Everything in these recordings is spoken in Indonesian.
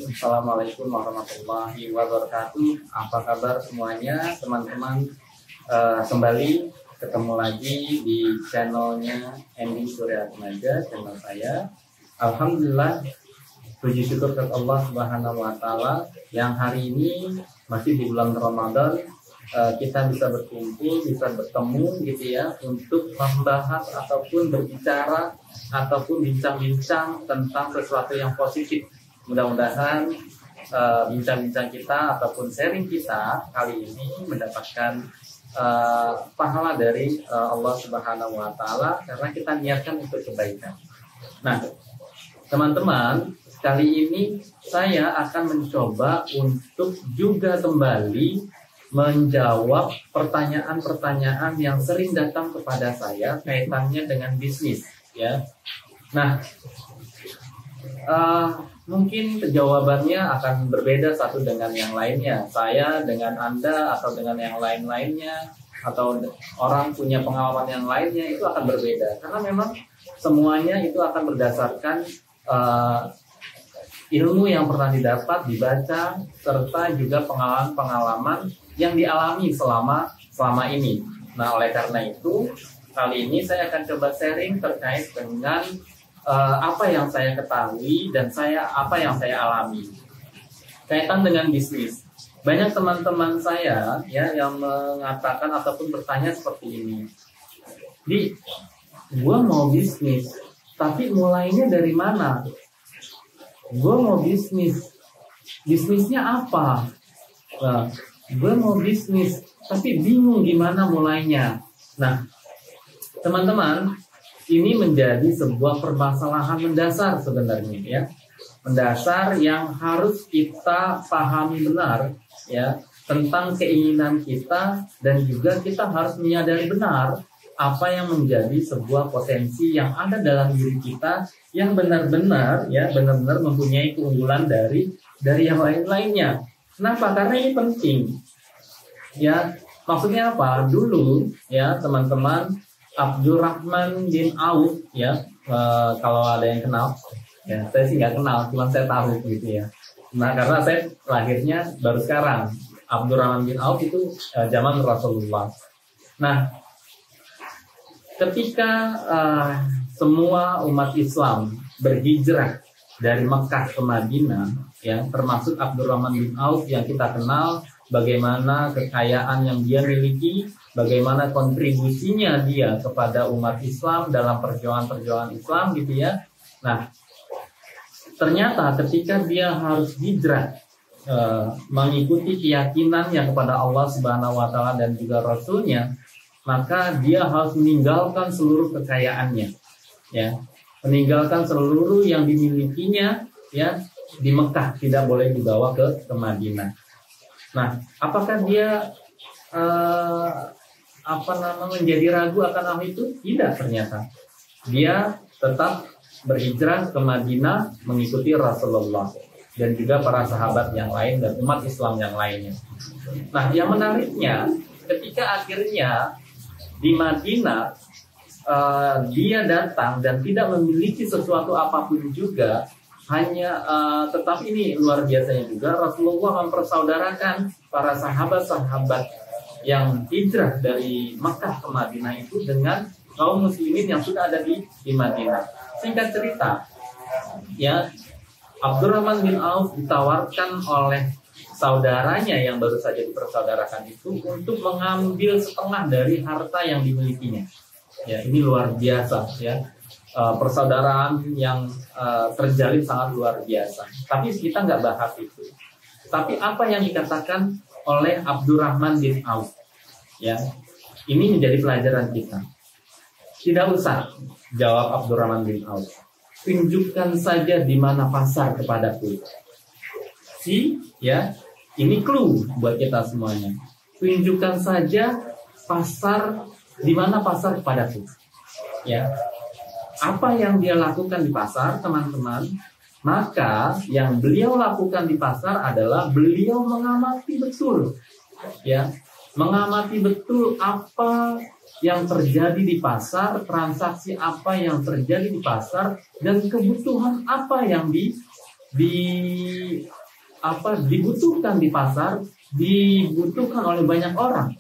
Assalamualaikum warahmatullahi wabarakatuh. Apa kabar semuanya, teman-teman? Kembali ketemu lagi di channelnya Andy Surya Atmaja, channel saya. Alhamdulillah, puji syukur kepada Allah Subhanahu wa Ta'ala yang hari ini masih di bulan Ramadan, kita bisa berkumpul, bisa bertemu gitu ya, untuk membahas ataupun berbicara ataupun bincang-bincang tentang sesuatu yang positif. Mudah-mudahan bincang-bincang kita ataupun sharing kita kali ini mendapatkan pahala dari Allah Subhanahu wa Ta'ala karena kita niatkan untuk kebaikan. Nah, teman-teman, kali ini saya akan mencoba untuk juga kembali menjawab pertanyaan-pertanyaan yang sering datang kepada saya kaitannya dengan bisnis, ya. Nah, mungkin jawabannya akan berbeda satu dengan yang lainnya. Saya dengan Anda atau dengan yang lain-lainnya atau orang punya pengalaman yang lainnya itu akan berbeda karena memang semuanya itu akan berdasarkan ilmu yang pernah didapat, dibaca, serta juga pengalaman-pengalaman yang dialami selama ini. Nah, oleh karena itu, kali ini saya akan coba sharing terkait dengan apa yang saya ketahui dan apa yang saya alami kaitan dengan bisnis. Banyak teman-teman saya ya yang mengatakan ataupun bertanya seperti ini. Gua mau bisnis, tapi mulainya dari mana? Gue mau bisnisnya apa? Nah, gue mau bisnis, tapi bingung gimana mulainya. Nah, teman-teman, ini menjadi sebuah permasalahan mendasar sebenarnya, ya. Mendasar yang harus kita pahami benar, ya, tentang keinginan kita dan juga kita harus menyadari benar apa yang menjadi sebuah potensi yang ada dalam diri kita yang benar-benar mempunyai keunggulan dari yang lain-lainnya. Kenapa? Karena ini penting. Ya, maksudnya apa? Dulu ya, teman-teman, Abdurrahman bin Auf ya, kalau ada yang kenal, ya saya sih nggak kenal, cuma saya tahu gitu ya. Nah, karena saya lahirnya baru sekarang. Abdurrahman bin Auf itu zaman Rasulullah. Nah, ketika semua umat Islam berhijrah dari Mekah ke Madinah, ya, termasuk Abdurrahman bin Auf yang kita kenal, bagaimana kekayaan yang dia miliki, bagaimana kontribusinya dia kepada umat Islam dalam perjuangan-perjuangan Islam gitu ya. Nah, ternyata ketika dia harus hijrah mengikuti keyakinannya kepada Allah Subhanahu wa Ta'ala dan juga Rasulnya, maka dia harus meninggalkan seluruh kekayaannya, ya, meninggalkan seluruh yang dimilikinya, ya, di Mekah, tidak boleh dibawa ke Madinah. Nah, apakah dia menjadi ragu akan hal itu? Tidak, ternyata dia tetap berhijrah ke Madinah mengikuti Rasulullah dan juga para sahabat yang lain dan umat Islam yang lainnya. Nah, yang menariknya ketika akhirnya di Madinah dia datang dan tidak memiliki sesuatu apapun juga, hanya tetapi ini luar biasanya juga Rasulullah mempersaudarakan para sahabat-sahabat yang hijrah dari Makkah ke Madinah itu dengan kaum muslimin yang sudah ada di Madinah. Singkat cerita, ya, Abdurrahman bin Auf ditawarkan oleh saudaranya yang baru saja dipersaudarakan itu untuk mengambil setengah dari harta yang dimilikinya. Ya, ini luar biasa ya. Persaudaraan yang terjalin sangat luar biasa. Tapi kita nggak bahas itu. Tapi apa yang dikatakan oleh Abdurrahman bin Auf, ya, ini menjadi pelajaran kita. Tidak usah jawab Abdurrahman bin Auf. Tunjukkan saja di mana pasar kepadaku. Ya, ini clue buat kita semuanya. Tunjukkan saja pasar, di mana pasar kepadaku. Ya, apa yang dia lakukan di pasar, teman-teman? Maka yang beliau lakukan di pasar adalah beliau mengamati betul, ya, mengamati betul apa yang terjadi di pasar, transaksi apa yang terjadi di pasar, dan kebutuhan apa yang dibutuhkan di pasar, dibutuhkan oleh banyak orang.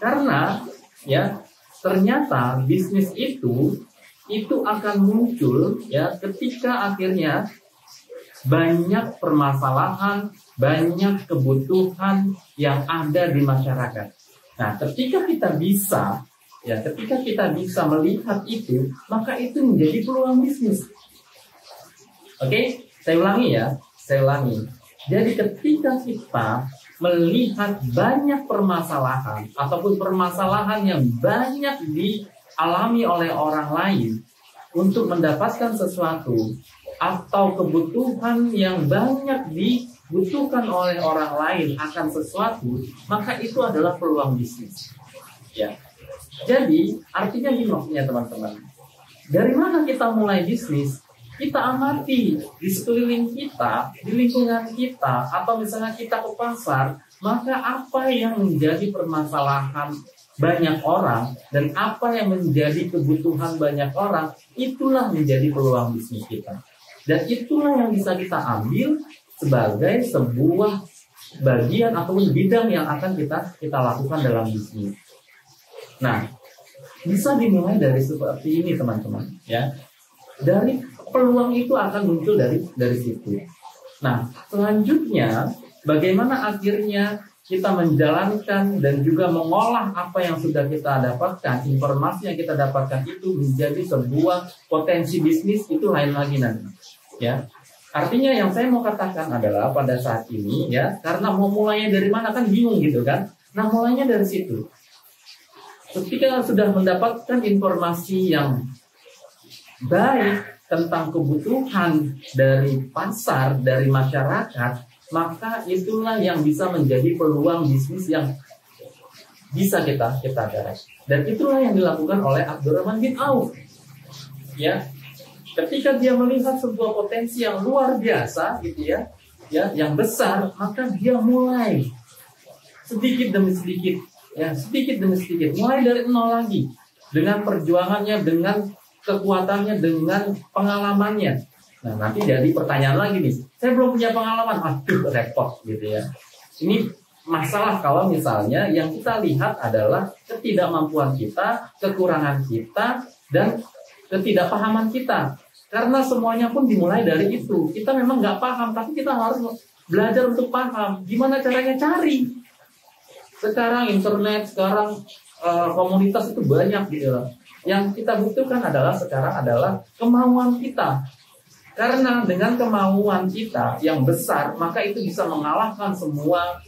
Karena ya ternyata bisnis itu akan muncul ya ketika akhirnya banyak permasalahan, banyak kebutuhan yang ada di masyarakat. Nah, ketika kita bisa melihat itu, maka itu menjadi peluang bisnis. Oke, saya ulangi. Jadi ketika kita melihat banyak permasalahan ataupun permasalahan yang banyak dialami oleh orang lain untuk mendapatkan sesuatu atau kebutuhan yang banyak dibutuhkan oleh orang lain akan sesuatu, maka itu adalah peluang bisnis. Ya. Jadi artinya gini maksudnya teman-teman. Dari mana kita mulai bisnis? Kita amati di sekeliling kita, di lingkungan kita, atau misalnya kita ke pasar, maka apa yang menjadi permasalahan banyak orang dan apa yang menjadi kebutuhan banyak orang, itulah menjadi peluang bisnis kita. Dan itulah yang bisa kita ambil sebagai sebuah bagian ataupun bidang yang akan kita lakukan dalam bisnis. Nah, bisa dimulai dari seperti ini teman-teman, ya. Dari peluang itu akan muncul dari situ. Nah, selanjutnya bagaimana akhirnya kita menjalankan dan juga mengolah apa yang sudah kita dapatkan, informasi yang kita dapatkan itu menjadi sebuah potensi bisnis, itu lain lagi nanti. Ya, artinya yang saya mau katakan adalah pada saat ini ya, karena mau mulainya dari mana kan bingung gitu kan. Nah, mulainya dari situ. Ketika sudah mendapatkan informasi yang baik tentang kebutuhan dari pasar, dari masyarakat, maka itulah yang bisa menjadi peluang bisnis yang bisa kita garap. Dan itulah yang dilakukan oleh Abdurrahman bin Auf. Ya, ketika dia melihat sebuah potensi yang luar biasa, gitu ya, yang besar, maka dia mulai sedikit demi sedikit, mulai dari nol lagi, dengan perjuangannya, dengan kekuatannya, dengan pengalamannya. Nah, nanti jadi pertanyaan lagi nih, saya belum punya pengalaman, aduh repot gitu ya. Ini masalah kalau misalnya yang kita lihat adalah ketidakmampuan kita, kekurangan kita, dan ketidakpahaman kita. Karena semuanya pun dimulai dari itu. Kita memang nggak paham, tapi kita harus belajar untuk paham. Gimana caranya cari? Sekarang internet, sekarang komunitas itu banyak gitu. Yang kita butuhkan sekarang adalah kemauan kita. Karena dengan kemauan kita yang besar, maka itu bisa mengalahkan semua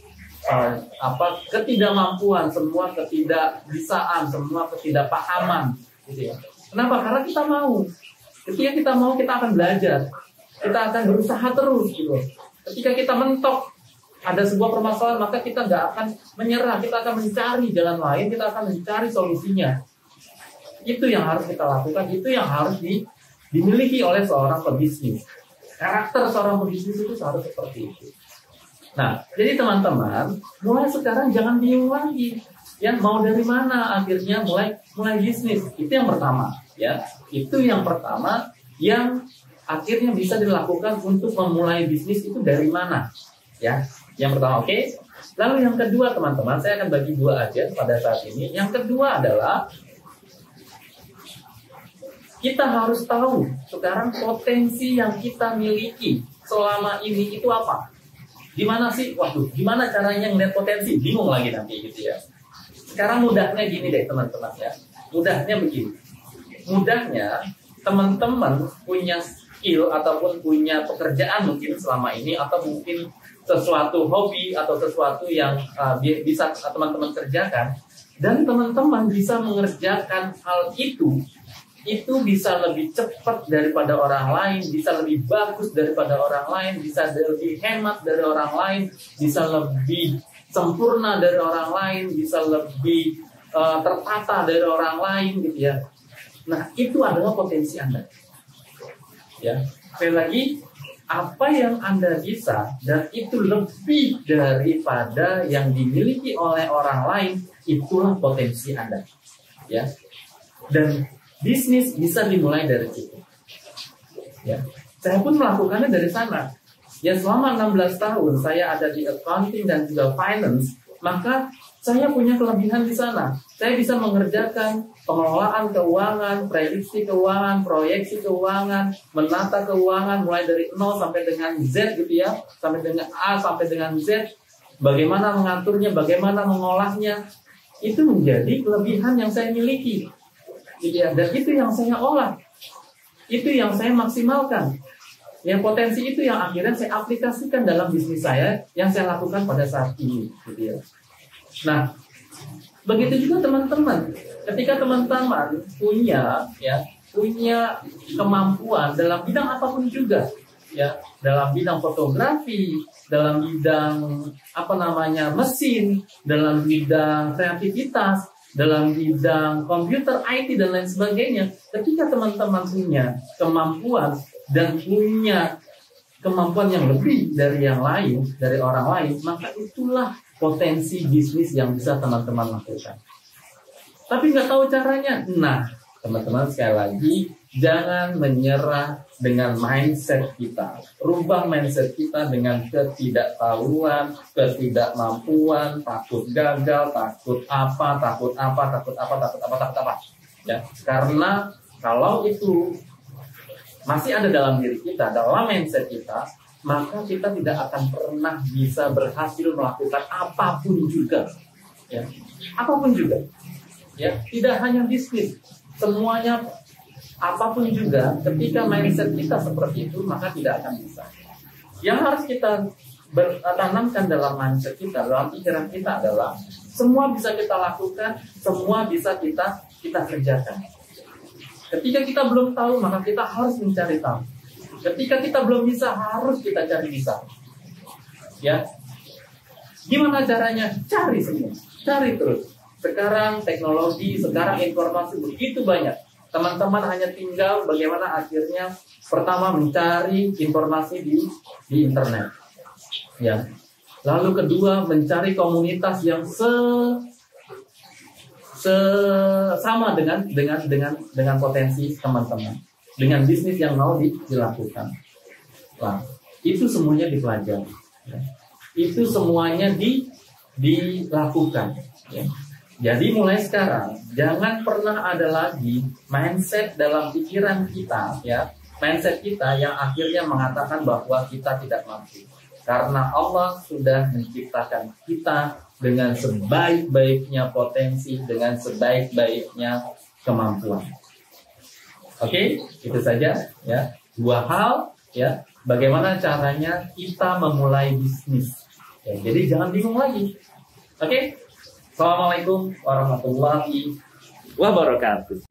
ketidakmampuan, semua ketidakbisaan, semua ketidakpahaman, gitu ya. Kenapa? Karena kita mau. Ketika kita mau, kita akan belajar, kita akan berusaha terus, gitu. Ketika kita mentok ada sebuah permasalahan, maka kita nggak akan menyerah, kita akan mencari jalan lain, kita akan mencari solusinya. Itu yang harus kita lakukan, itu yang harus dimiliki oleh seorang pebisnis. Karakter seorang pebisnis itu harus seperti itu. Nah, jadi teman-teman, mulai sekarang jangan bingung lagi. Ya, mau dari mana akhirnya mulai bisnis. Itu yang pertama, ya. Itu yang pertama yang akhirnya bisa dilakukan untuk memulai bisnis itu dari mana? Ya, yang pertama, oke. Lalu yang kedua, teman-teman, saya akan bagi dua aja pada saat ini. Yang kedua adalah kita harus tahu sekarang potensi yang kita miliki selama ini itu apa? Gimana sih? Waduh, gimana caranya ngeliat potensi? Bingung lagi nanti gitu ya. Sekarang mudahnya gini deh teman-teman ya. Mudahnya begini. Mudahnya teman-teman punya skill ataupun punya pekerjaan mungkin selama ini, atau mungkin sesuatu hobi atau sesuatu yang bisa teman-teman kerjakan, dan teman-teman bisa mengerjakan hal itu bisa lebih cepat daripada orang lain, bisa lebih bagus daripada orang lain, bisa lebih hemat dari orang lain, bisa lebih sempurna dari orang lain, bisa lebih tertata dari orang lain, gitu ya. Nah, itu adalah potensi Anda. Ya, sekali lagi, apa yang Anda bisa dan itu lebih daripada yang dimiliki oleh orang lain, itulah potensi Anda. Ya, dan bisnis bisa dimulai dari situ. Ya, saya pun melakukannya dari sana. Ya selama 16 tahun saya ada di accounting dan juga finance, maka saya punya kelebihan di sana. Saya bisa mengerjakan pengelolaan keuangan, prediksi keuangan, proyeksi keuangan, menata keuangan mulai dari 0 sampai dengan Z gitu ya, sampai dengan A sampai dengan Z. Bagaimana mengaturnya, bagaimana mengolahnya, itu menjadi kelebihan yang saya miliki. Gitu ya. Dan itu yang saya olah, itu yang saya maksimalkan. Yang potensi itu yang akhirnya saya aplikasikan dalam bisnis saya yang saya lakukan pada saat ini. Gitu ya. Nah, begitu juga teman-teman. Ketika teman-teman punya kemampuan dalam bidang apapun juga, ya, dalam bidang fotografi, dalam bidang mesin, dalam bidang kreativitas, dalam bidang komputer, IT dan lain sebagainya. Ketika teman-teman punya kemampuan dan punya kemampuan yang lebih dari yang lain, dari orang lain, maka itulah potensi bisnis yang bisa teman-teman lakukan. Tapi nggak tahu caranya. Nah, teman-teman sekali lagi, jangan menyerah dengan mindset kita. Rubah mindset kita dengan ketidaktahuan, ketidakmampuan, takut gagal, takut apa. Ya, karena kalau itu masih ada dalam diri kita, dalam mindset kita, maka kita tidak akan pernah bisa berhasil melakukan apapun juga. Ya, apapun juga. Ya, tidak hanya bisnis, semuanya apapun juga. Ketika mindset kita seperti itu, maka tidak akan bisa. Yang harus kita tanamkan dalam mindset kita, dalam pikiran kita adalah semua bisa kita lakukan, semua bisa kita kerjakan. Ketika kita belum tahu, maka kita harus mencari tahu. Ketika kita belum bisa, harus kita cari bisa. Ya, gimana caranya? Cari semua, cari terus. Sekarang teknologi, sekarang informasi begitu banyak. Teman-teman hanya tinggal bagaimana akhirnya pertama mencari informasi di internet. Ya. Lalu kedua mencari komunitas yang sama dengan potensi teman-teman, dengan bisnis yang mau dilakukan. Nah, itu semuanya dipelajari. Ya. Itu semuanya dilakukan. Ya. Jadi mulai sekarang jangan pernah ada lagi mindset dalam pikiran kita, ya, mindset kita yang akhirnya mengatakan bahwa kita tidak mampu. Karena Allah sudah menciptakan kita dengan sebaik-baiknya potensi, dengan sebaik-baiknya kemampuan. Oke, itu saja ya. Dua hal ya, bagaimana caranya kita memulai bisnis. Ya, jadi jangan bingung lagi. Oke? Assalamualaikum warahmatullahi wabarakatuh.